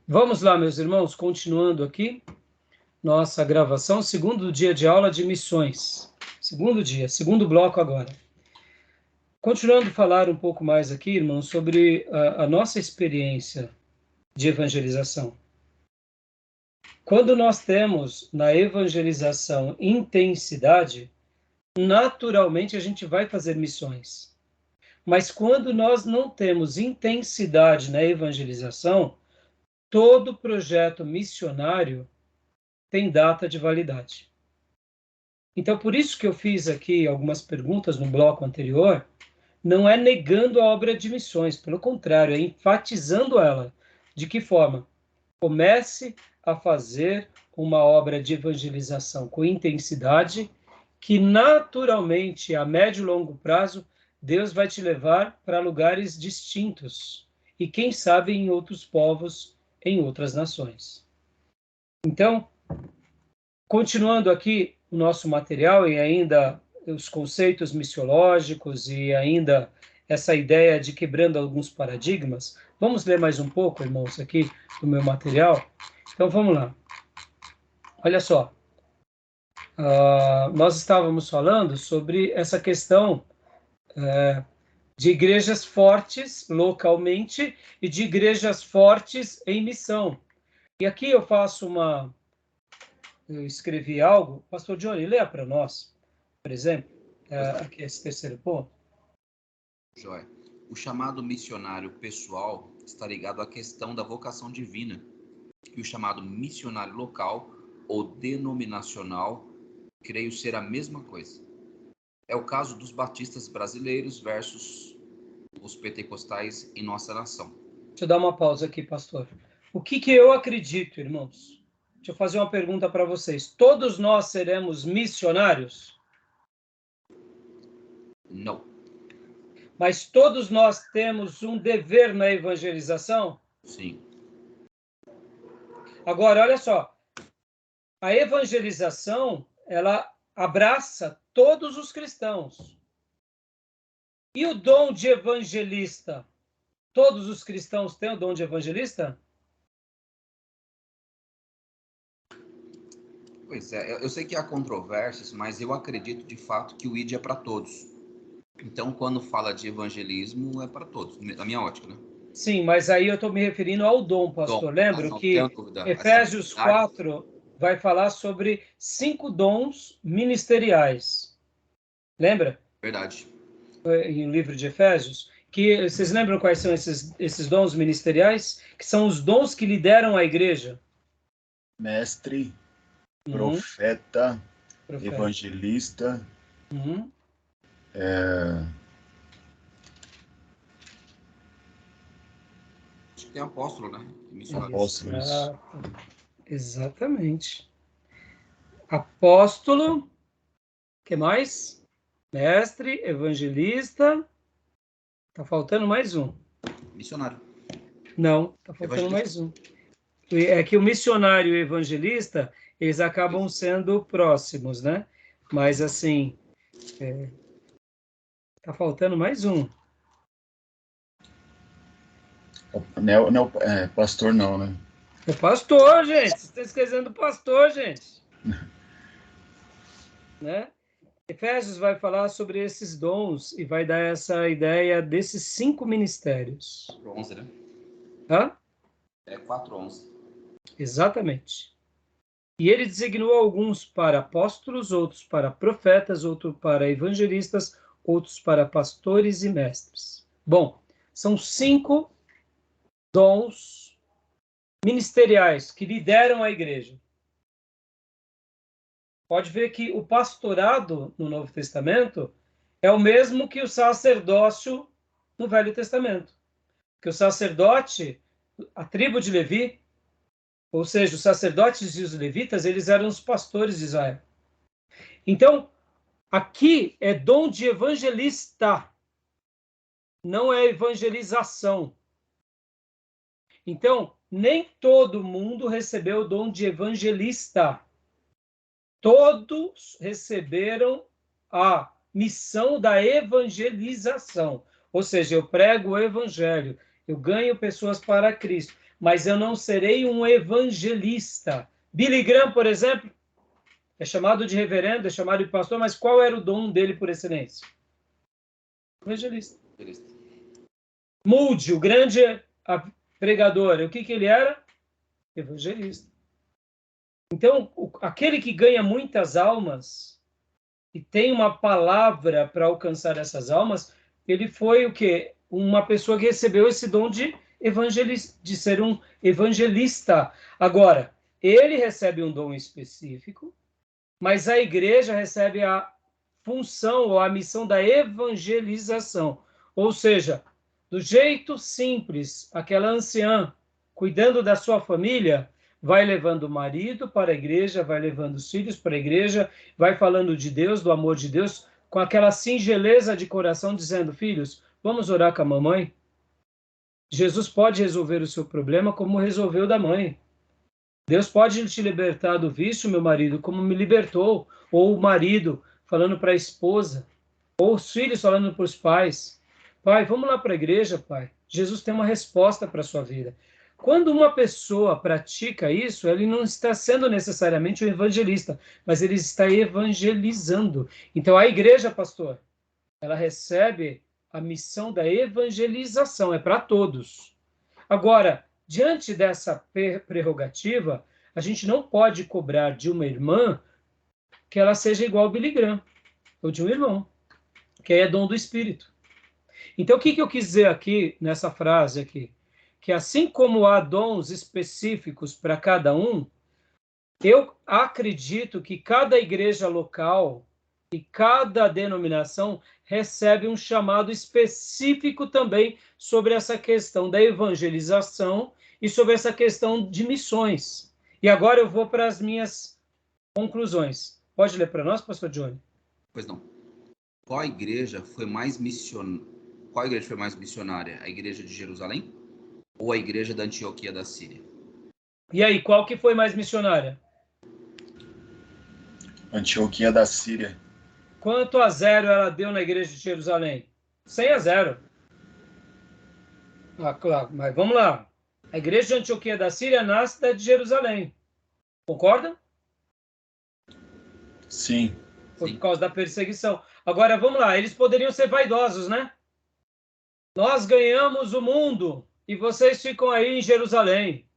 Vamos lá, meus irmãos, continuando aqui nossa gravação, segundo dia de aula de missões. Segundo dia, segundo bloco agora. Continuando a falar um pouco mais aqui, irmãos, sobre a nossa experiência de evangelização. Quando nós temos na evangelização intensidade, naturalmente a gente vai fazer missões. Mas quando nós não temos intensidade na evangelização, todo projeto missionário tem data de validade. Então, por isso que eu fiz aqui algumas perguntas no bloco anterior, não é negando a obra de missões, pelo contrário, é enfatizando ela. De que forma? Comece a fazer uma obra de evangelização com intensidade, que naturalmente, a médio e longo prazo, Deus vai te levar para lugares distintos. E quem sabe em outros povos, em outras nações. Então, continuando aqui o nosso material e ainda os conceitos missiológicos e ainda essa ideia de quebrando alguns paradigmas, vamos ler mais um pouco, irmãos, aqui do meu material? Então, vamos lá. Olha só. Nós estávamos falando sobre essa questão de igrejas fortes localmente e de igrejas fortes em missão. E aqui eu faço eu escrevi algo. Pastor Johnny, leia para nós, por exemplo, aqui esse terceiro ponto. Joia. O chamado missionário pessoal está ligado à questão da vocação divina, e o chamado missionário local ou denominacional, creio ser a mesma coisa. É o caso dos batistas brasileiros versus os pentecostais em nossa nação. Deixa eu dar uma pausa aqui, pastor. O que eu acredito, irmãos? Deixa eu fazer uma pergunta para vocês. Todos nós seremos missionários? Não. Mas todos nós temos um dever na evangelização? Sim. Agora, olha só. A evangelização, ela abraça todos os cristãos. E o dom de evangelista? Todos os cristãos têm o dom de evangelista? Pois é, eu sei que há controvérsias, mas eu acredito de fato que o ID é para todos. Então, quando fala de evangelismo, é para todos, na minha ótica, né? Sim, mas aí eu estou me referindo ao dom, pastor. Lembra que Efésios 4 vai falar sobre 5 dons ministeriais. Lembra? Verdade. Em livro de Efésios. Que, vocês lembram quais são esses dons ministeriais? Que são os dons que lideram a igreja. Mestre, profeta, evangelista. Acho que tem apóstolo, né? Apóstolo. Exatamente. Apóstolo. Que mais? Mestre, evangelista. Tá faltando mais um. Missionário. Não, tá faltando mais um. É que o missionário e o evangelista, eles acabam sendo próximos, né? Mas, assim, tá faltando mais um. Não, pastor não, né? É pastor, gente. Vocês estão esquecendo do pastor, gente. Né? Efésios vai falar sobre esses dons e vai dar essa ideia desses 5 ministérios. 4:11, né? Hã? É 4:11. Exatamente. E ele designou alguns para apóstolos, outros para profetas, outros para evangelistas, outros para pastores e mestres. Bom, são 5 dons ministeriais que lideram a igreja. Pode ver que o pastorado no Novo Testamento é o mesmo que o sacerdócio no Velho Testamento. Que o sacerdote, a tribo de Levi, ou seja, os sacerdotes e os levitas, eles eram os pastores de Israel. Então, aqui é dom de evangelista, não é evangelização. Então, nem todo mundo recebeu o dom de evangelista. Todos receberam a missão da evangelização. Ou seja, eu prego o evangelho, eu ganho pessoas para Cristo. mas eu não serei um evangelista. Billy Graham, por exemplo, é chamado de reverendo, é chamado de pastor, mas qual era o dom dele por excelência? Evangelista. Moody, o grande pregador, o que ele era? Evangelista. Então, aquele que ganha muitas almas e tem uma palavra para alcançar essas almas, ele foi o quê? Uma pessoa que recebeu esse dom de evangelista, de ser um evangelista. Agora, ele recebe um dom específico, mas a igreja recebe a função ou a missão da evangelização. Ou seja, do jeito simples, aquela anciã, cuidando da sua família, vai levando o marido para a igreja, vai levando os filhos para a igreja, vai falando de Deus, do amor de Deus, com aquela singeleza de coração, dizendo, filhos, vamos orar com a mamãe? Jesus pode resolver o seu problema como resolveu da mãe. Deus pode te libertar do vício, meu marido, como me libertou. Ou o marido falando para a esposa, ou os filhos falando para os pais. Pai, vamos lá para a igreja, pai. Jesus tem uma resposta para a sua vida. Quando uma pessoa pratica isso, ele não está sendo necessariamente um evangelista, mas ele está evangelizando. Então, a igreja, pastor, ela recebe a missão da evangelização, é para todos. Agora, diante dessa prerrogativa, a gente não pode cobrar de uma irmã que ela seja igual ao Billy Graham, ou de um irmão, que é dom do Espírito. Então, o que eu quis dizer aqui, nessa frase aqui? Que assim como há dons específicos para cada um, eu acredito que cada igreja local e cada denominação recebe um chamado específico também sobre essa questão da evangelização e sobre essa questão de missões. E agora eu vou para as minhas conclusões. Pode ler para nós, pastor Johnny? Pois não. Qual igreja foi mais missionária? A igreja de Jerusalém ou a igreja da Antioquia da Síria? E aí, qual que foi mais missionária? Antioquia da Síria. Quanto a 0 ela deu na igreja de Jerusalém? 100-0. Ah, claro, mas vamos lá. A igreja de Antioquia da Síria nasce da de Jerusalém. Concordam? Sim. Por causa da perseguição. Agora, vamos lá. Eles poderiam ser vaidosos, né? Nós ganhamos o mundo e vocês ficam aí em Jerusalém,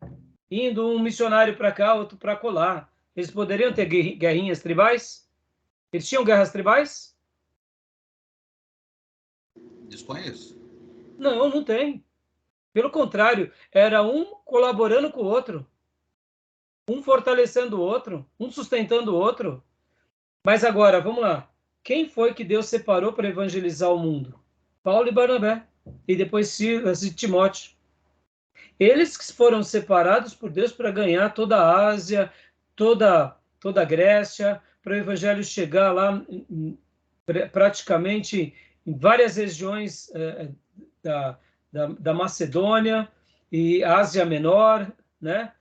indo um missionário para cá, outro para colar. Eles poderiam ter guerrinhas tribais? Eles tinham guerras tribais? Desconheço. Não, não tem. Pelo contrário, era um colaborando com o outro, um fortalecendo o outro, um sustentando o outro. Mas agora, vamos lá. Quem foi que Deus separou para evangelizar o mundo? Paulo e Barnabé. E depois Silas e Timóteo. Eles que foram separados por Deus para ganhar toda a Ásia, toda a Grécia, para o evangelho chegar lá praticamente em várias regiões da Macedônia e Ásia Menor, né?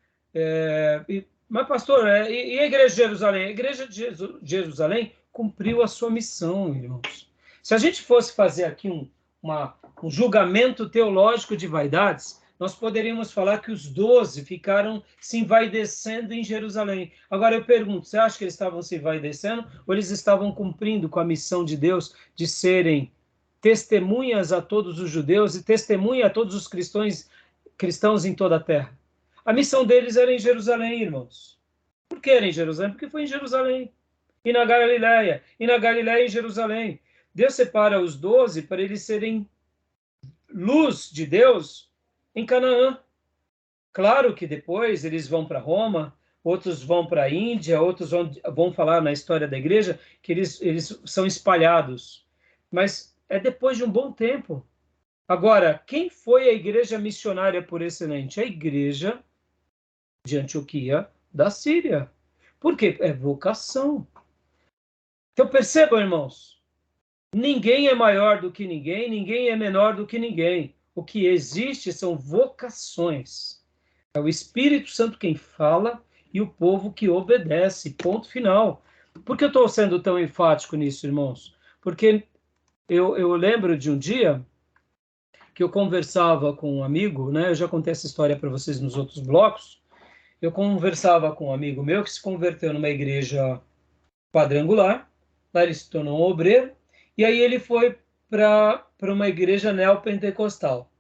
Mas, pastor, e a igreja de Jerusalém? A igreja de Jerusalém cumpriu a sua missão, irmãos. Se a gente fosse fazer aqui um julgamento teológico de vaidades, nós poderíamos falar que os 12 ficaram se envaidecendo em Jerusalém. Agora eu pergunto, você acha que eles estavam se envaidecendo ou eles estavam cumprindo com a missão de Deus de serem testemunhas a todos os judeus e testemunha a todos os cristãos em toda a terra? A missão deles era em Jerusalém, irmãos. Por que era em Jerusalém? Porque foi em Jerusalém. E na Galileia. E na Galileia e em Jerusalém. Deus separa os 12 para eles serem luz de Deus em Canaã. Claro que depois eles vão para Roma, outros vão para a Índia, outros vão falar na história da igreja que eles são espalhados. Mas é depois de um bom tempo. Agora, quem foi a igreja missionária por excelente? A igreja de Antioquia da Síria. Por quê? É vocação. Então percebam, irmãos, ninguém é maior do que ninguém, ninguém é menor do que ninguém. O que existe são vocações. É o Espírito Santo quem fala e o povo que obedece. Ponto final. Por que eu estou sendo tão enfático nisso, irmãos? Porque eu lembro de um dia que eu conversava com um amigo, né? Eu já contei essa história para vocês nos outros blocos. Eu conversava com um amigo meu que se converteu numa igreja quadrangular, lá ele se tornou um obreiro, e aí ele foi para uma igreja neopentecostal.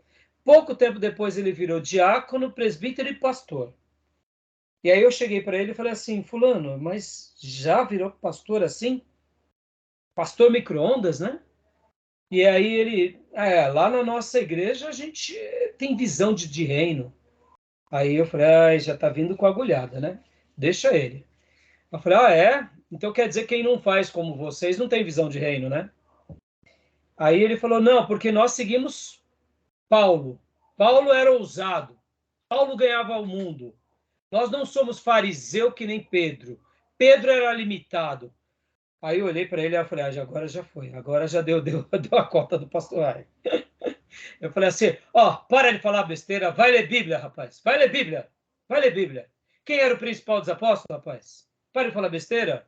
Pouco tempo depois ele virou diácono, presbítero e pastor. E aí eu cheguei para ele e falei assim, fulano, mas já virou pastor assim? Pastor micro-ondas, né? E aí ele, lá na nossa igreja a gente tem visão de reino. Aí eu falei, já tá vindo com agulhada, né? Deixa ele. Eu falei, é? Então quer dizer que quem não faz como vocês não tem visão de reino, né? Aí ele falou, não, porque nós seguimos Paulo. Paulo era ousado. Paulo ganhava o mundo. Nós não somos fariseu que nem Pedro. Pedro era limitado. Aí eu olhei para ele e falei, agora já foi. Agora já deu a cota do pastor Ari. Eu falei assim, para de falar besteira. Vai ler Bíblia, rapaz. Vai ler Bíblia. Vai ler Bíblia. Quem era o principal dos apóstolos, rapaz? Para de falar besteira.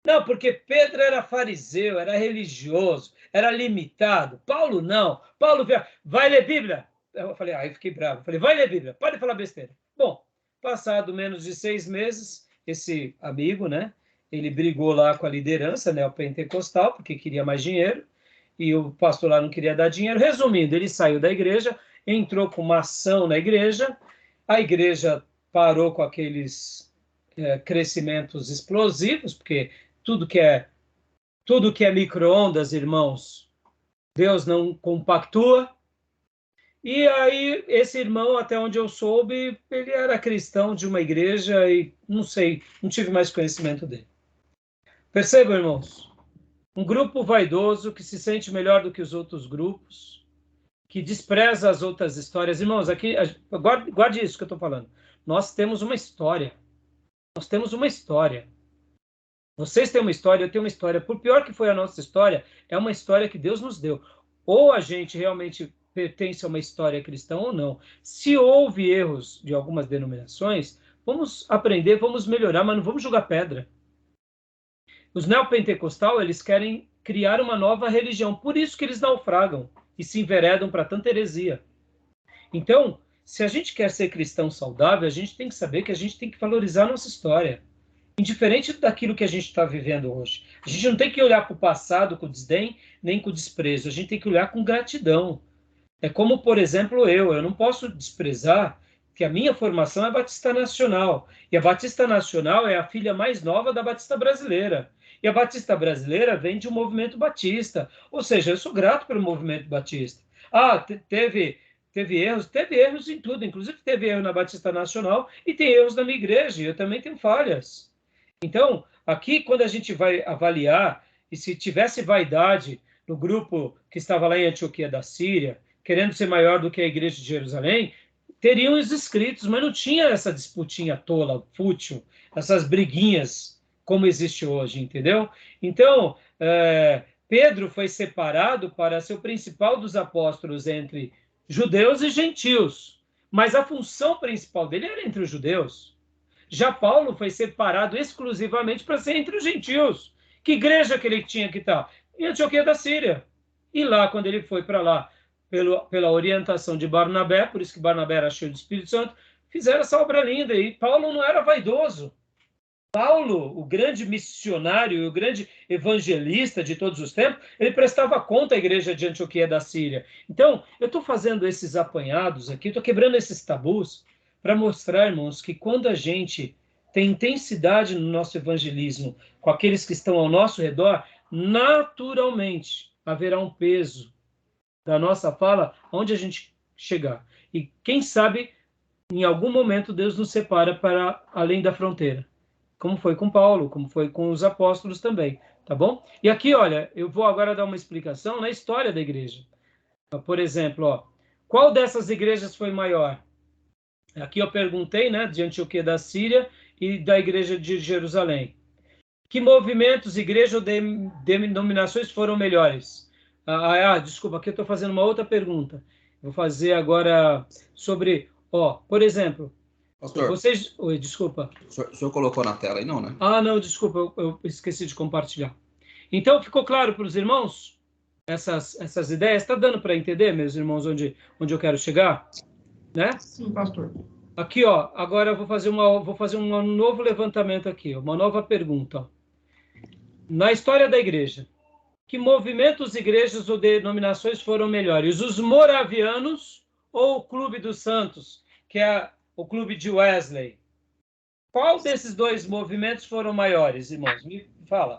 Não, porque Pedro era fariseu, era religioso, era limitado. Paulo não. Paulo vai ler Bíblia. Eu falei, eu fiquei bravo. Eu falei, vai ler Bíblia, pode falar besteira. Bom, passado menos de 6 meses, esse amigo, né, ele brigou lá com a liderança, né, o pentecostal, porque queria mais dinheiro, e o pastor lá não queria dar dinheiro. Resumindo, ele saiu da igreja, entrou com uma ação na igreja, a igreja parou com aqueles crescimentos explosivos, porque tudo que é micro-ondas, irmãos, Deus não compactua. E aí, esse irmão, até onde eu soube, ele era cristão de uma igreja e não sei, não tive mais conhecimento dele. Percebam, irmãos, um grupo vaidoso que se sente melhor do que os outros grupos, que despreza as outras histórias. Irmãos, aqui, guarde isso que eu estou falando. Nós temos uma história. Nós temos uma história. Vocês têm uma história, eu tenho uma história. Por pior que foi a nossa história, é uma história que Deus nos deu. Ou a gente realmente pertence a uma história cristã ou não. Se houve erros de algumas denominações, vamos aprender, vamos melhorar, mas não vamos jogar pedra. Os neopentecostais, eles querem criar uma nova religião. Por isso que eles naufragam e se enveredam para tanta heresia. Então, se a gente quer ser cristão saudável, a gente tem que saber que a gente tem que valorizar a nossa história. Indiferente daquilo que a gente está vivendo hoje. A gente não tem que olhar para o passado com desdém, nem com desprezo. A gente tem que olhar com gratidão. É como, por exemplo, eu não posso desprezar que a minha formação é Batista Nacional. E a Batista Nacional é a filha mais nova da Batista Brasileira. E a Batista Brasileira vem de um movimento batista. Ou seja, eu sou grato pelo movimento batista. Teve erros em tudo. Inclusive teve erro na Batista Nacional e tem erros na minha igreja. Eu também tenho falhas. Então, aqui, quando a gente vai avaliar, e se tivesse vaidade no grupo que estava lá em Antioquia da Síria, querendo ser maior do que a igreja de Jerusalém, teriam os inscritos, mas não tinha essa disputinha tola, fútil, essas briguinhas como existe hoje, entendeu? Então, Pedro foi separado para ser o principal dos apóstolos entre judeus e gentios, mas a função principal dele era entre os judeus. Já Paulo foi separado exclusivamente para ser entre os gentios. Que igreja que ele tinha que estar? Em Antioquia da Síria. E lá, quando ele foi para lá, pela orientação de Barnabé, por isso que Barnabé era cheio do Espírito Santo, fizeram essa obra linda. E Paulo não era vaidoso. Paulo, o grande missionário, o grande evangelista de todos os tempos, ele prestava conta à igreja de Antioquia da Síria. Então, eu estou fazendo esses apanhados aqui, estou quebrando esses tabus, para mostrar, irmãos, que quando a gente tem intensidade no nosso evangelismo com aqueles que estão ao nosso redor, naturalmente haverá um peso da nossa fala onde a gente chegar. E quem sabe, em algum momento, Deus nos separa para além da fronteira. Como foi com Paulo, como foi com os apóstolos também, tá bom? E aqui, olha, eu vou agora dar uma explicação na história da igreja. Por exemplo, qual dessas igrejas foi maior? Aqui eu perguntei, né, de Antioquia da Síria e da igreja de Jerusalém. Que movimentos, igreja ou denominações foram melhores? Desculpa, aqui eu estou fazendo uma outra pergunta. Vou fazer agora sobre, por exemplo, Pastor, vocês... Oi, desculpa. O senhor colocou na tela aí, não, né? Não, desculpa, eu esqueci de compartilhar. Então, ficou claro para os irmãos? essas ideias? Está dando para entender, meus irmãos, onde eu quero chegar? Né? Sim, pastor. Aqui, ó, agora eu vou fazer um novo levantamento aqui, uma nova pergunta. Ó. Na história da igreja, que movimentos, igrejas ou denominações foram melhores? Os moravianos ou o Clube dos Santos, que é o Clube de Wesley? Qual desses dois movimentos foram maiores, irmãos? Me fala.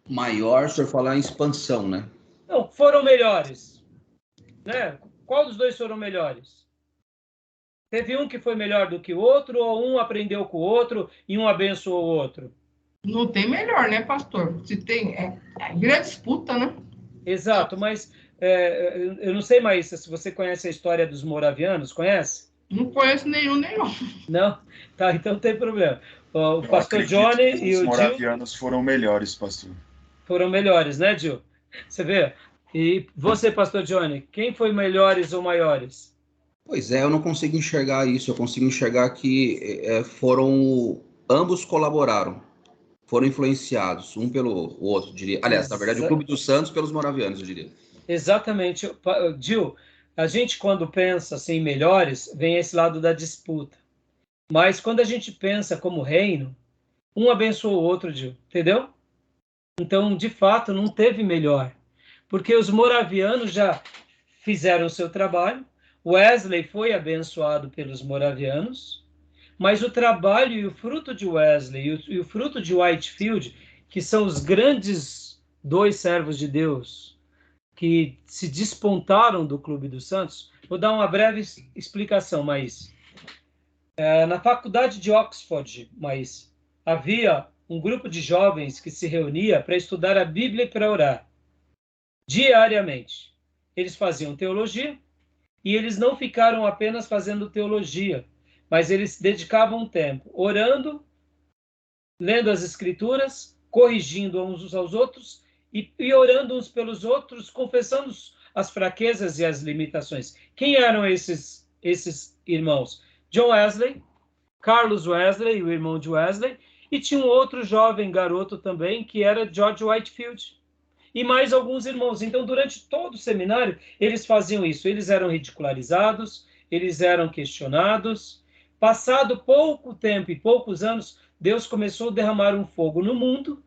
Maior, se eu falar em expansão, né? Não, foram melhores. Né? Qual dos dois foram melhores? Teve um que foi melhor do que o outro, ou um aprendeu com o outro e um abençoou o outro? Não tem melhor, né, pastor? Se tem, grande disputa, né? Exato, mas eu não sei mais se você conhece a história dos moravianos, conhece? Não conheço nenhum. Não? Tá, então não tem problema. O Eu pastor acredito Johnny que e os o Gil moravianos foram melhores, pastor. foram melhores, né, Gil? Você vê? E você, pastor Johnny, quem foi melhores ou maiores? Pois é, eu não consigo enxergar isso. Eu consigo enxergar que ambos colaboraram, foram influenciados, um pelo outro, diria. Aliás, na verdade, o Clube dos Santos pelos moravianos, eu diria. Exatamente. Gil, a gente quando pensa assim, em melhores, vem esse lado da disputa. Mas quando a gente pensa como reino, um abençoa o outro, Gil, entendeu? Então, de fato, não teve melhor. Porque os moravianos já fizeram o seu trabalho, Wesley foi abençoado pelos moravianos, mas o trabalho e o fruto de Wesley e o fruto de Whitefield, que são os grandes dois servos de Deus que se despontaram do Clube dos Santos, vou dar uma breve explicação, mas na faculdade de Oxford, mas havia um grupo de jovens que se reunia para estudar a Bíblia e para orar diariamente. Eles faziam teologia e eles não ficaram apenas fazendo teologia, mas eles dedicavam tempo orando, lendo as escrituras, corrigindo uns aos outros e orando uns pelos outros, confessando as fraquezas e as limitações. Quem eram esses irmãos? John Wesley, Carlos Wesley, o irmão de Wesley, e tinha um outro jovem garoto também, que era George Whitefield, e mais alguns irmãos. Então, durante todo o seminário, eles faziam isso. Eles eram ridicularizados, eles eram questionados. Passado pouco tempo e poucos anos, Deus começou a derramar um fogo no mundo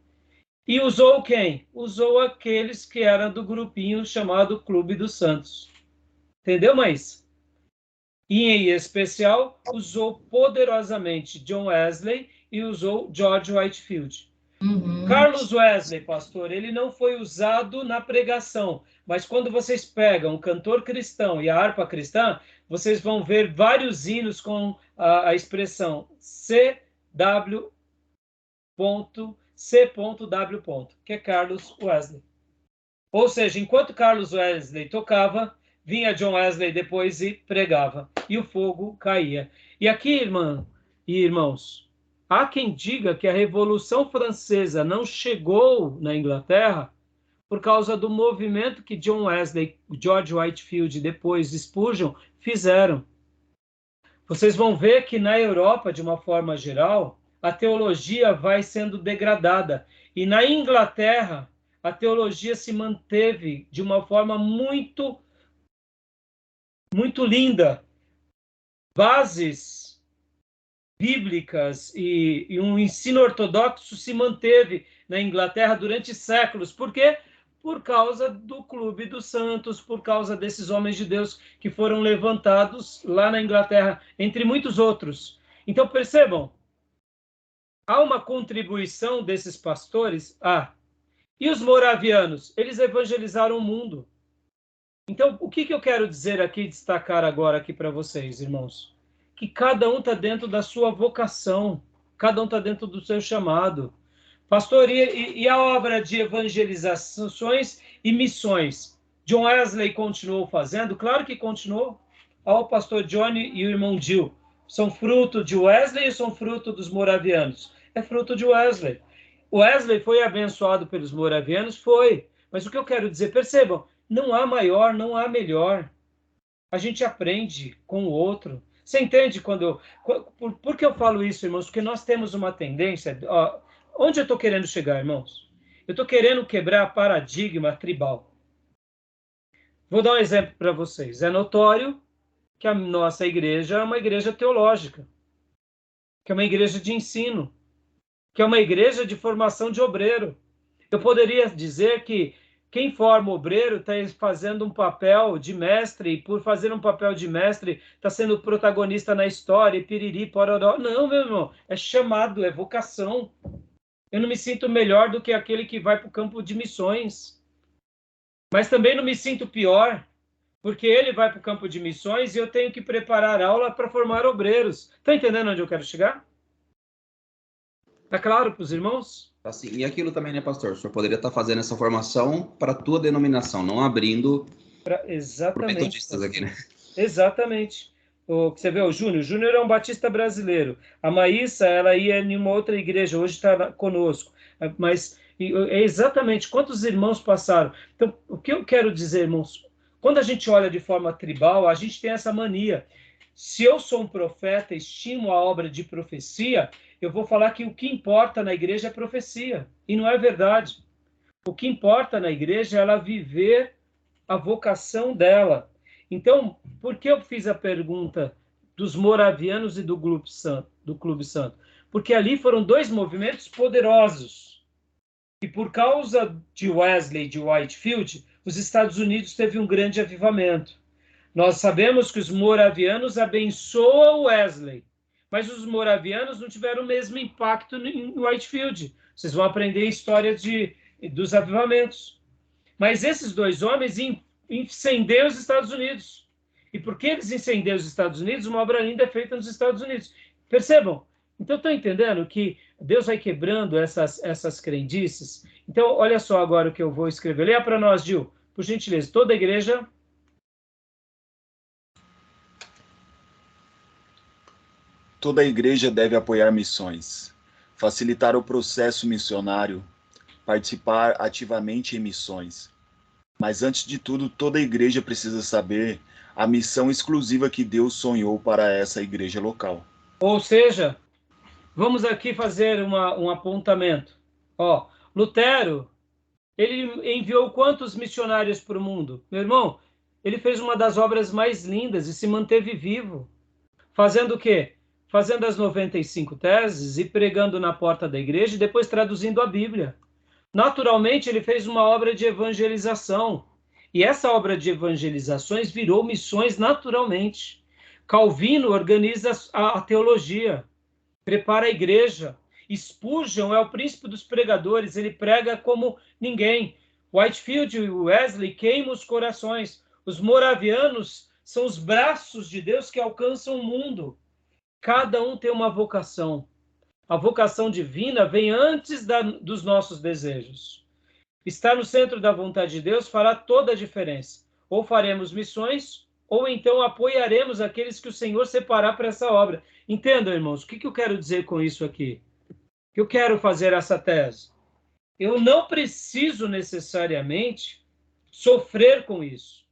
e usou quem? Usou aqueles que eram do grupinho chamado Clube dos Santos. Entendeu, Maís? E, em especial, usou poderosamente John Wesley e usou George Whitefield. Uhum. Carlos Wesley, pastor, ele não foi usado na pregação, mas quando vocês pegam um cantor cristão e a harpa cristã, vocês vão ver vários hinos com a expressão CW.C.W., que é Carlos Wesley. Ou seja, enquanto Carlos Wesley tocava, vinha John Wesley depois e pregava, e o fogo caía. E aqui, irmã e irmãos, há quem diga que a Revolução Francesa não chegou na Inglaterra por causa do movimento que John Wesley, George Whitefield e depois Spurgeon fizeram. Vocês vão ver que na Europa, de uma forma geral, a teologia vai sendo degradada. E na Inglaterra, a teologia se manteve de uma forma muito, muito linda. Bases bíblicas e um ensino ortodoxo se manteve na Inglaterra durante séculos. Por quê? Por causa do Clube dos Santos, por causa desses homens de Deus que foram levantados lá na Inglaterra, entre muitos outros. Então, percebam, há uma contribuição desses pastores. E os moravianos? Eles evangelizaram o mundo. Então, o que eu quero dizer aqui, destacar agora aqui para vocês, irmãos? Que cada um está dentro da sua vocação, cada um está dentro do seu chamado. Pastor, e a obra de evangelizações e missões? John Wesley continuou fazendo? Claro que continuou. O pastor Johnny e o irmão Gil são fruto de Wesley ou são fruto dos moravianos? É fruto de Wesley. Wesley foi abençoado pelos moravianos? Foi. Mas o que eu quero dizer, percebam, não há maior, não há melhor. A gente aprende com o outro. Você entende por que eu falo isso, irmãos? Porque nós temos uma tendência. Onde eu estou querendo chegar, irmãos? Eu estou querendo quebrar paradigma tribal. Vou dar um exemplo para vocês. É notório que a nossa igreja é uma igreja teológica, que é uma igreja de ensino, que é uma igreja de formação de obreiro. Eu poderia dizer que quem forma obreiro está fazendo um papel de mestre, e por fazer um papel de mestre, está sendo protagonista na história, e piriri, pororó. Não, meu irmão, é chamado, é vocação. Eu não me sinto melhor do que aquele que vai para o campo de missões. Mas também não me sinto pior, porque ele vai para o campo de missões e eu tenho que preparar aula para formar obreiros. Está entendendo onde eu quero chegar? Está claro para os irmãos? Assim, e aquilo também, né, pastor? O senhor poderia estar fazendo essa formação para a tua denominação, não abrindo Exatamente. metodistas aqui, né? Exatamente. Você vê o Júnior? O Júnior é um batista brasileiro. A Maísa, ela ia em uma outra igreja, hoje está conosco. Mas é exatamente quantos irmãos passaram. Então, o que eu quero dizer, irmãos? Quando a gente olha de forma tribal, a gente tem essa mania. Se eu sou um profeta, estimo a obra de profecia, eu vou falar que o que importa na igreja é profecia. E não é verdade. O que importa na igreja é ela viver a vocação dela. Então, por que eu fiz a pergunta dos moravianos e do Clube Santo? Porque ali foram dois movimentos poderosos. E por causa de Wesley e de Whitefield, os Estados Unidos teve um grande avivamento. Nós sabemos que os moravianos abençoam Wesley, mas os moravianos não tiveram o mesmo impacto em Whitefield. Vocês vão aprender a história dos avivamentos. Mas esses dois homens incendiam os Estados Unidos. E porque eles incendiam os Estados Unidos, uma obra linda é feita nos Estados Unidos. Percebam? Então, estão entendendo que Deus vai quebrando essas crendices? Então, olha só agora o que eu vou escrever. Leia para nós, Gil, por gentileza. Toda a igreja... Toda a igreja deve apoiar missões, facilitar o processo missionário, participar ativamente em missões. Mas antes de tudo, toda a igreja precisa saber a missão exclusiva que Deus sonhou para essa igreja local. Ou seja, vamos aqui fazer um apontamento. Ó, Lutero, ele enviou quantos missionários para o mundo? Meu irmão, ele fez uma das obras mais lindas e se manteve vivo. Fazendo o quê? Fazendo as 95 teses e pregando na porta da igreja e depois traduzindo a Bíblia. Naturalmente, ele fez uma obra de evangelização. E essa obra de evangelizações virou missões naturalmente. Calvino organiza a teologia, prepara a igreja. Spurgeon é o príncipe dos pregadores, ele prega como ninguém. Whitefield e Wesley queimam os corações. Os moravianos são os braços de Deus que alcançam o mundo. Cada um tem uma vocação. A vocação divina vem antes dos nossos desejos. Estar no centro da vontade de Deus fará toda a diferença. Ou faremos missões, ou então apoiaremos aqueles que o Senhor separar para essa obra. Entendam, irmãos, o que eu quero dizer com isso aqui? Eu quero fazer essa tese. Eu não preciso necessariamente sofrer com isso.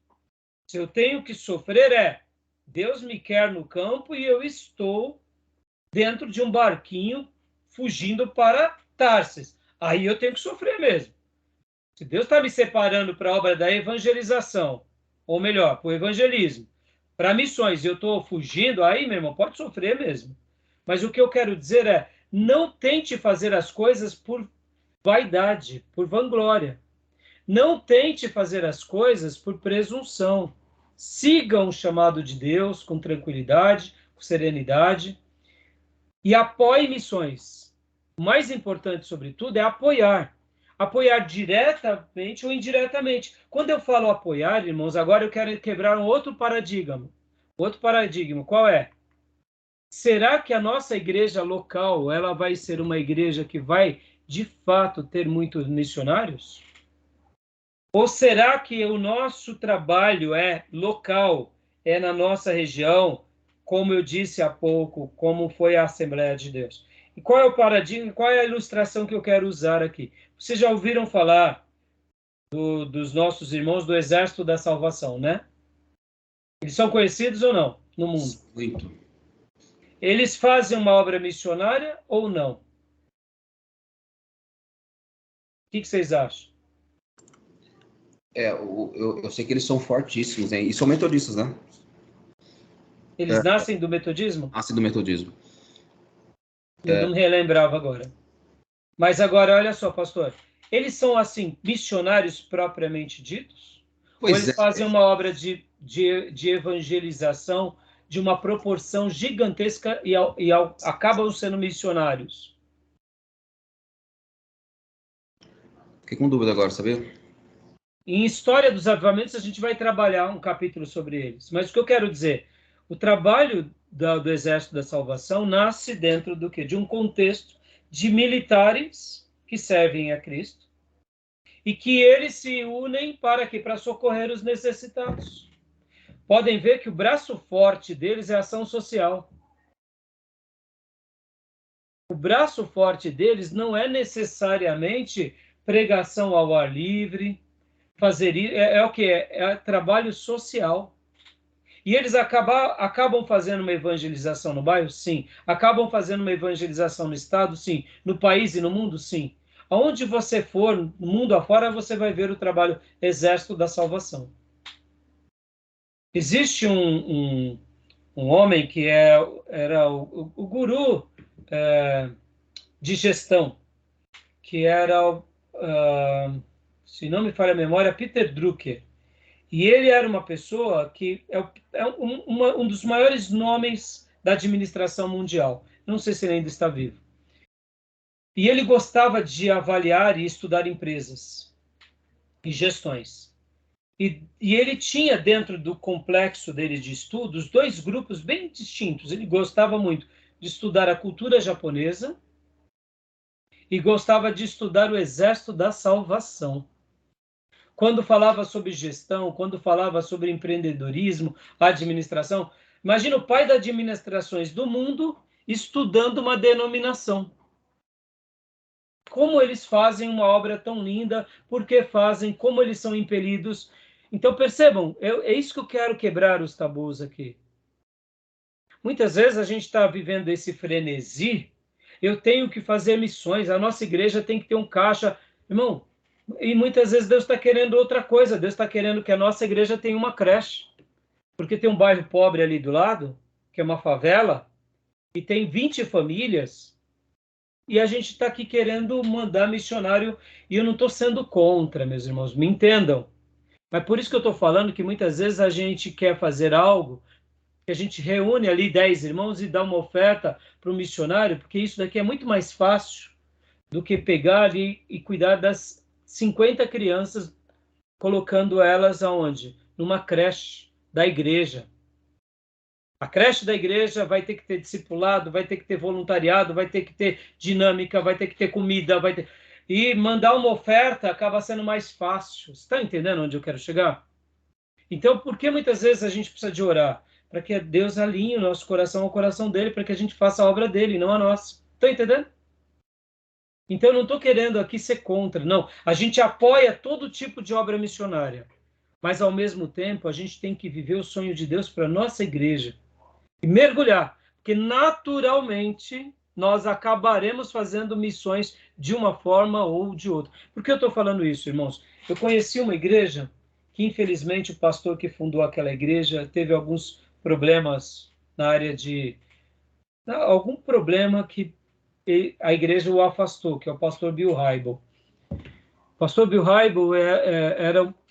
Se eu tenho que sofrer Deus me quer no campo e eu estou dentro de um barquinho fugindo para Tarsis. Aí eu tenho que sofrer mesmo. Se Deus está me separando para a obra da evangelização, ou melhor, para o evangelismo, para missões, e eu estou fugindo, aí, meu irmão, pode sofrer mesmo. Mas o que eu quero dizer não tente fazer as coisas por vaidade, por vanglória. Não tente fazer as coisas por presunção. Sigam o chamado de Deus com tranquilidade, com serenidade e apoie missões. O mais importante, sobretudo, é apoiar. Apoiar diretamente ou indiretamente. Quando eu falo apoiar, irmãos, agora eu quero quebrar um outro paradigma. Outro paradigma, qual é? Será que a nossa igreja local ela vai ser uma igreja que vai, de fato, ter muitos missionários? Ou será que o nosso trabalho é local, é na nossa região, como eu disse há pouco, como foi a Assembleia de Deus? E qual é o paradigma, qual é a ilustração que eu quero usar aqui? Vocês já ouviram falar dos nossos irmãos do Exército da Salvação, né? Eles são conhecidos ou não no mundo? Muito. Eles fazem uma obra missionária ou não? que vocês acham? Eu sei que eles são fortíssimos, hein? E são metodistas, né? Eles nascem do metodismo? Nascem do metodismo. Eu não me relembrava agora. Mas agora, olha só, pastor. Eles são, assim, missionários propriamente ditos? Ou eles fazem uma obra de evangelização de uma proporção gigantesca e acabam sendo missionários? Fiquei com dúvida agora, sabia? Em História dos Avivamentos, a gente vai trabalhar um capítulo sobre eles. Mas o que eu quero dizer, o trabalho do Exército da Salvação nasce dentro do quê? De um contexto de militares que servem a Cristo e que eles se unem para quê? Para socorrer os necessitados. Podem ver que o braço forte deles é a ação social. O braço forte deles não é necessariamente pregação ao ar livre, fazer isso, o que é trabalho social. E eles acabam fazendo uma evangelização no bairro? Sim. Acabam fazendo uma evangelização no estado? Sim. No país e no mundo? Sim. Aonde você for, no mundo afora, você vai ver o trabalho Exército da Salvação. Existe um homem que era o guru de gestão, que era, se não me falha a memória, Peter Drucker. E ele era uma pessoa que é um dos maiores nomes da administração mundial. Não sei se ele ainda está vivo. E ele gostava de avaliar e estudar empresas e gestões. E ele tinha dentro do complexo dele de estudos dois grupos bem distintos. Ele gostava muito de estudar a cultura japonesa e gostava de estudar o Exército da Salvação. Quando falava sobre gestão, quando falava sobre empreendedorismo, administração, imagina o pai das administrações do mundo estudando uma denominação. Como eles fazem uma obra tão linda, por que fazem, como eles são impelidos. Então, percebam, é isso que eu quero quebrar os tabus aqui. Muitas vezes a gente está vivendo esse frenesi, eu tenho que fazer missões, a nossa igreja tem que ter um caixa. Irmão, e muitas vezes Deus está querendo outra coisa. Deus está querendo que a nossa igreja tenha uma creche. Porque tem um bairro pobre ali do lado, que é uma favela, e tem 20 famílias, e a gente está aqui querendo mandar missionário, e eu não estou sendo contra, meus irmãos, me entendam. Mas por isso que eu estou falando que muitas vezes a gente quer fazer algo, que a gente reúne ali 10 irmãos e dá uma oferta para o missionário, porque isso daqui é muito mais fácil do que pegar ali e cuidar das 50 crianças, colocando elas aonde? Numa creche da igreja. A creche da igreja vai ter que ter discipulado, vai ter que ter voluntariado, vai ter que ter dinâmica, vai ter que ter comida, vai ter... E mandar uma oferta acaba sendo mais fácil. Você está entendendo onde eu quero chegar? Então, por que muitas vezes a gente precisa de orar? Para que Deus alinhe o nosso coração ao coração dele, para que a gente faça a obra dele, não a nossa. Está entendendo? Então, eu não estou querendo aqui ser contra, não. A gente apoia todo tipo de obra missionária, mas, ao mesmo tempo, a gente tem que viver o sonho de Deus para a nossa igreja e mergulhar, porque, naturalmente, nós acabaremos fazendo missões de uma forma ou de outra. Por que eu estou falando isso, irmãos? Eu conheci uma igreja que, infelizmente, o pastor que fundou aquela igreja teve alguns problemas na área de... algum problema que a igreja o afastou, que é o pastor Bill Hybel. O pastor Bill Hybel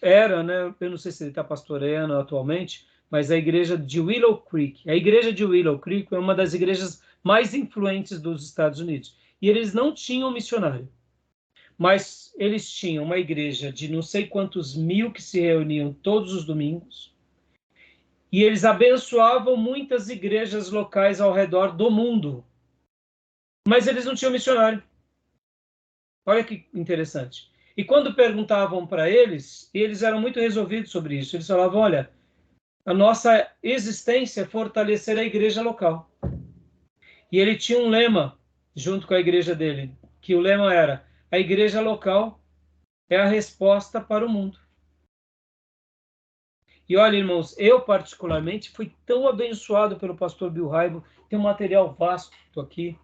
era, né, eu não sei se ele está pastoreando atualmente, mas a igreja de Willow Creek. A igreja de Willow Creek é uma das igrejas mais influentes dos Estados Unidos. E eles não tinham missionário, mas eles tinham uma igreja de não sei quantos mil que se reuniam todos os domingos. E eles abençoavam muitas igrejas locais ao redor do mundo. Mas eles não tinham missionário. Olha que interessante. E quando perguntavam para eles, eles eram muito resolvidos sobre isso. Eles falavam, olha, a nossa existência é fortalecer a igreja local. E ele tinha um lema, junto com a igreja dele, que o lema era, a igreja local é a resposta para o mundo. E olha, irmãos, eu particularmente fui tão abençoado pelo pastor Bill Hybel, tem um material vasto aqui.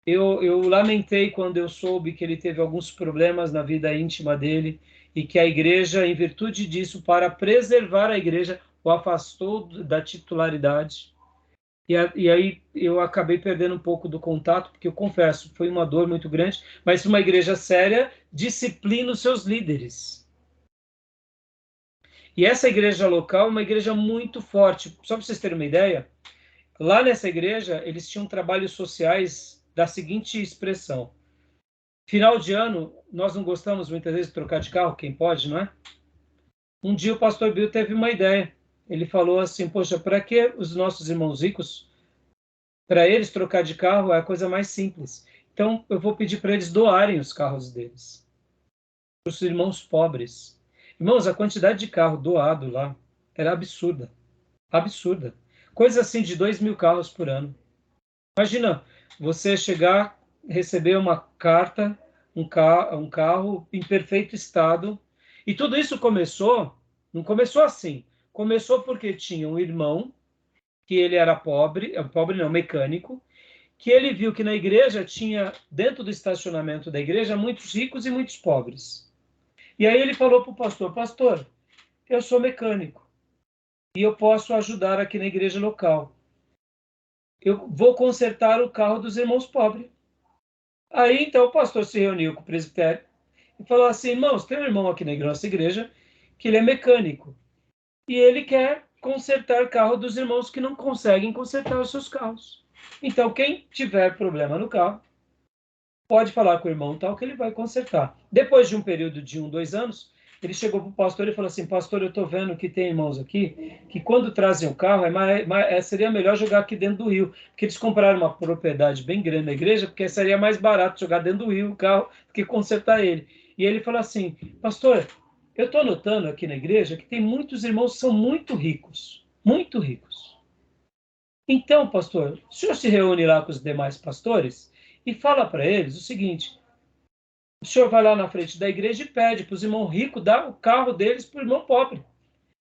Eu lamentei quando eu soube que ele teve alguns problemas na vida íntima dele e que a igreja, em virtude disso, para preservar a igreja, o afastou da titularidade. E aí eu acabei perdendo um pouco do contato, porque eu confesso, foi uma dor muito grande, mas uma igreja séria disciplina os seus líderes. E essa igreja local é uma igreja muito forte. Só para vocês terem uma ideia, lá nessa igreja, eles tinham trabalhos sociais da seguinte expressão. Final de ano, nós não gostamos muitas vezes de trocar de carro, quem pode, não é? Um dia o pastor Bill teve uma ideia. Ele falou assim, poxa, para que os nossos irmãos ricos, para eles trocar de carro é a coisa mais simples. Então, eu vou pedir para eles doarem os carros deles para os irmãos pobres. Irmãos, a quantidade de carro doado lá era absurda. Absurda. Coisa assim de 2.000 carros por ano. Imagina você chegar, receber uma carta, um carro em perfeito estado. E tudo isso começou, não começou assim. Começou porque tinha um irmão, que ele era pobre não, mecânico, que ele viu que na igreja tinha, dentro do estacionamento da igreja, muitos ricos e muitos pobres. E aí ele falou para o pastor, pastor, eu sou mecânico e eu posso ajudar aqui na igreja local. Eu vou consertar o carro dos irmãos pobres. Aí, então, o pastor se reuniu com o presbitério e falou assim, irmãos, tem um irmão aqui na nossa igreja que ele é mecânico e ele quer consertar o carro dos irmãos que não conseguem consertar os seus carros. Então, quem tiver problema no carro, pode falar com o irmão tal que ele vai consertar. Depois de um período de 2 anos, ele chegou para o pastor e falou assim, pastor, eu estou vendo que tem irmãos aqui que quando trazem o carro, seria melhor jogar aqui dentro do rio, porque eles compraram uma propriedade bem grande na igreja, porque seria mais barato jogar dentro do rio o carro do que consertar ele. E ele falou assim, pastor, eu estou notando aqui na igreja que tem muitos irmãos que são muito ricos, muito ricos. Então, pastor, o senhor se reúne lá com os demais pastores e fala para eles o seguinte, o senhor vai lá na frente da igreja e pede para os irmãos ricos dar o carro deles para o irmão pobre.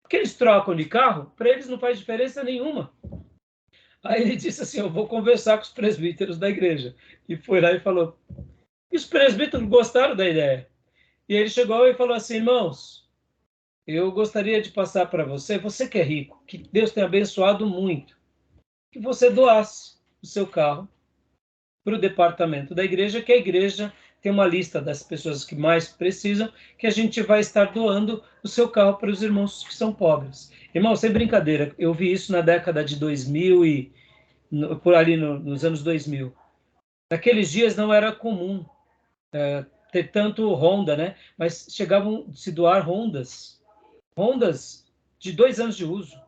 Porque eles trocam de carro, para eles não faz diferença nenhuma. Aí ele disse assim, eu vou conversar com os presbíteros da igreja. E foi lá e falou, e os presbíteros gostaram da ideia. E ele chegou e falou assim, irmãos, eu gostaria de passar para você, você que é rico, que Deus tem abençoado muito, que você doasse o seu carro para o departamento da igreja, que a igreja tem uma lista das pessoas que mais precisam, que a gente vai estar doando o seu carro para os irmãos que são pobres. Irmão, sem brincadeira, eu vi isso na década de 2000 e por ali nos anos 2000. Naqueles dias não era comum ter tanto Honda, né? Mas chegavam a se doar Hondas de 2 anos de uso.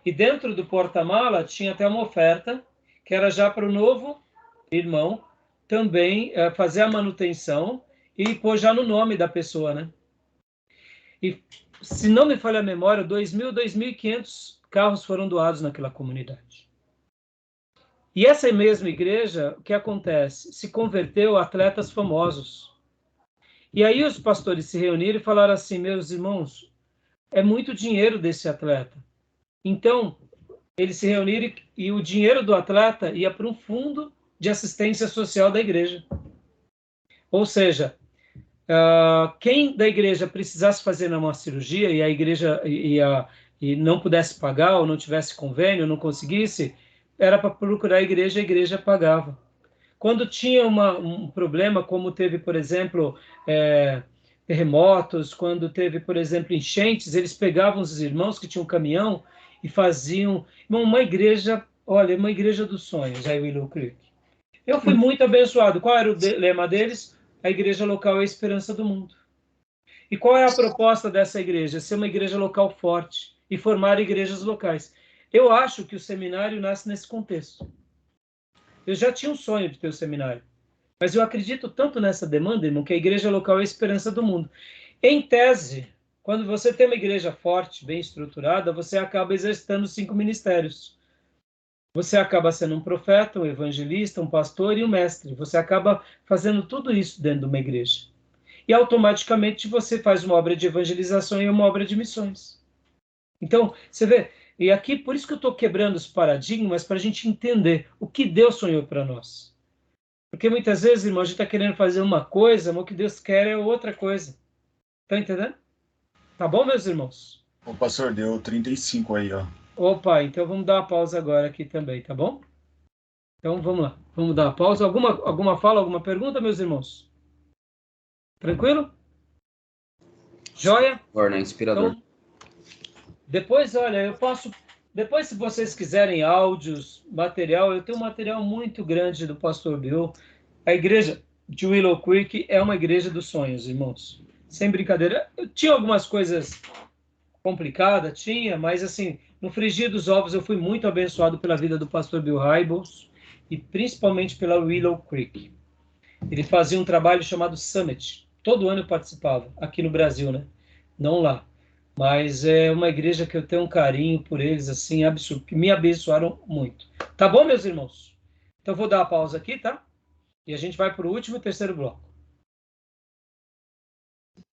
E dentro do porta-mala tinha até uma oferta, que era já para o novo irmão também fazer a manutenção e pôr já no nome da pessoa, né? E, se não me falha a memória, 2.000, 2.500 carros foram doados naquela comunidade. E essa mesma igreja, o que acontece? Se converteu a atletas famosos. E aí os pastores se reuniram e falaram assim, meus irmãos, é muito dinheiro desse atleta. Então, eles se reuniram e o dinheiro do atleta ia para um fundo de assistência social da igreja. Ou seja, quem da igreja precisasse fazer uma cirurgia e a igreja e não pudesse pagar ou não tivesse convênio, não conseguisse, era para procurar a igreja pagava. Quando tinha um problema, como teve, por exemplo, terremotos, quando teve, por exemplo, enchentes, eles pegavam os irmãos que tinham um caminhão e faziam uma igreja, olha, uma igreja dos sonhos, aí Willow Creek. Eu fui muito abençoado. Qual era o lema deles? A igreja local é a esperança do mundo. E qual é a proposta dessa igreja? Ser uma igreja local forte e formar igrejas locais. Eu acho que o seminário nasce nesse contexto. Eu já tinha um sonho de ter o seminário, mas eu acredito tanto nessa demanda, irmão, que a igreja local é a esperança do mundo. Em tese, quando você tem uma igreja forte, bem estruturada, você acaba exercitando 5 ministérios. Você acaba sendo um profeta, um evangelista, um pastor e um mestre. Você acaba fazendo tudo isso dentro de uma igreja. E automaticamente você faz uma obra de evangelização e uma obra de missões. Então, você vê, e aqui por isso que eu estou quebrando os paradigmas para a gente entender o que Deus sonhou para nós. Porque muitas vezes, irmão, a gente está querendo fazer uma coisa, mas o que Deus quer é outra coisa. Tá entendendo? Tá bom, meus irmãos? O pastor deu 35 aí, ó. Opa, então vamos dar uma pausa agora aqui também, tá bom? Então vamos lá, vamos dar uma pausa. Alguma fala, alguma pergunta, meus irmãos? Tranquilo? Joia? Torna inspirador. Então, depois, olha, eu posso. Depois, se vocês quiserem áudios, material, eu tenho um material muito grande do Pastor Bill. A igreja de Willow Creek é uma igreja dos sonhos, irmãos. Sem brincadeira. Eu tinha algumas coisas complicadas, mas assim, no frigir dos ovos eu fui muito abençoado pela vida do Pastor Bill Hybels e principalmente pela Willow Creek. Ele fazia um trabalho chamado Summit. Todo ano eu participava, aqui no Brasil, né? Não lá. Mas é uma igreja que eu tenho um carinho por eles, assim, absurdo, que me abençoaram muito. Tá bom, meus irmãos? Então eu vou dar a pausa aqui, tá? E a gente vai para o último e terceiro bloco.